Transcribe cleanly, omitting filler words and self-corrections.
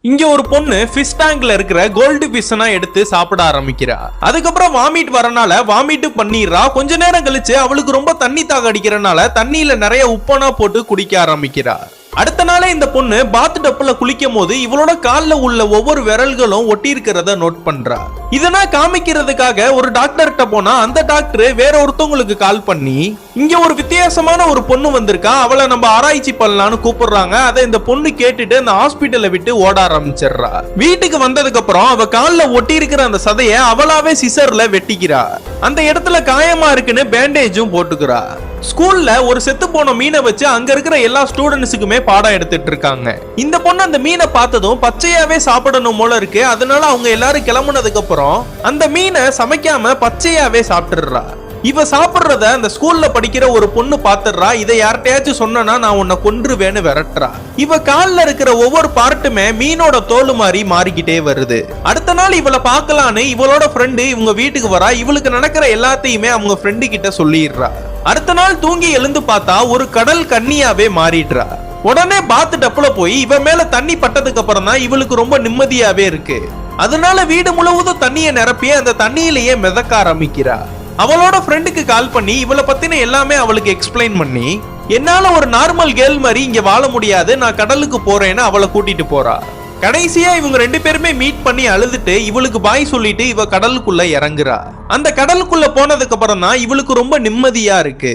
இங்க ஒரு பொண்ணு ஃபிஷ் டேங்க்ல இருக்கிற கோல்டு ஃபிஷ்னா எடுத்து சாப்பிட ஆரம்பிக்கிறா. அதுக்கப்புறம் வாமிட் வரனால வாமிட் பண்ணிடுறா. கொஞ்ச நேரம் கழிச்சு அவளுக்கு ரொம்ப தண்ணி தாக அடிக்கிறனால தண்ணியில நிறைய உப்பனா போட்டு குடிக்க ஆரம்பிக்கிறா. அடுத்த நாளே இந்த பொண்ணு பாத் டப்ல குளிக்கும் போது இவளோட கால்ல உள்ள ஒவ்வொரு விரல்களும் ஒட்டி இருக்கிறத நோட் பண்றா. இதனா காமிக்கிறதுக்காக ஒரு டாக்டர்கிட்ட போனா அந்த டாக்டர் வேற ஒருத்தவங்களுக்கு கால் பண்ணி இங்க ஒரு வித்தியாசமான ஒரு பொண்ணு வந்திருக்கா, அவளை நம்ம ஆராய்ச்சி பண்ணலாம்னு கூப்பிடுறாங்க. அதை இந்த பொண்ணு கேட்டுட்டு அந்த ஹாஸ்பிட்டலை விட்டு ஓட ஆரம்பிச்சிடுறா. வீட்டுக்கு வந்ததுக்கு அப்புறம் அவ கால்ல ஒட்டி இருக்கிற அந்த சதைய அவளாவே சிசர்ல வெட்டிக்கிறா. அந்த இடத்துல காயமா இருக்குன்னு பேண்டேஜும் போட்டுக்கிறா. ஸ்கூல்ல ஒரு செத்து போன மீனை வச்சு அங்க இருக்கிற எல்லா ஸ்டூடெண்ட்ஸுக்குமே பாடம் எடுத்துட்டு இருக்காங்க. இந்த பொண்ணு அந்த மீனை பார்த்ததும் பச்சையாவே சாப்பிடணும் போல இருக்கு. அதனால அவங்க எல்லாரும் கிளம்புனதுக்கு அப்புறம் அந்த மீனை சமைக்காம பச்சையாவே சாப்பிட்டுறா. இவ சாப்பிடுறத அந்த ஸ்கூல்ல படிக்கிற ஒரு பொண்ணு பாத்துறா. இதை யார்கிட்டயாச்சும் சொன்னா நான் உன்னை கொன்றுவேன்னு விரட்டுறா. இவ கால்ல இருக்கிற ஒவ்வொரு பார்ட்டுமே மீனோட தோல் மாதிரி மாறிக்கிட்டே வருது. அடுத்த நாள் இவளை பார்க்கலான்னு இவளோட ஃப்ரெண்டு இவங்க வீட்டுக்கு வரா. இவளுக்கு நடக்கிற எல்லாத்தையுமே அவங்க ஃப்ரெண்டு கிட்ட சொல்லிடுறா. அடுத்த நாள் தூங்கி எழுந்து பார்த்தா ஒரு கடல் கன்னியாவே மாறிடுறா. உடனே பாத் டப்புல போய் இவ மேல தண்ணி பட்டதுக்கு அப்புறம் தான் இவளுக்கு ரொம்ப நிம்மதியாவே இருக்கு. அதனால வீடு முழுவதும் தண்ணியை நிரப்பி அந்த தண்ணியிலேயே மிதக்க ஆரம்பிக்கிறா. அவளோட ஃப்ரெண்டுக்கு கால் பண்ணி இவளை பத்தின எல்லாமே அவளுக்கு எக்ஸ்பிளைன் பண்ணி என்னால ஒரு நார்மல் கேர்ள் மாதிரி இங்க வாழ முடியாது, நான் கடலுக்கு போறேன்னு அவளை கூட்டிட்டு போறா. கடைசியா இவங்க ரெண்டு பேருமே மீட் பண்ணி அழுதுட்டு இவளுக்கு பாய் சொல்லிட்டு இவ கடலுக்குள்ள இறங்குறா. அந்த கடலுக்குள்ள போனதுக்கு அப்புறம் தான் இவளுக்கு ரொம்ப நிம்மதியா இருக்கு.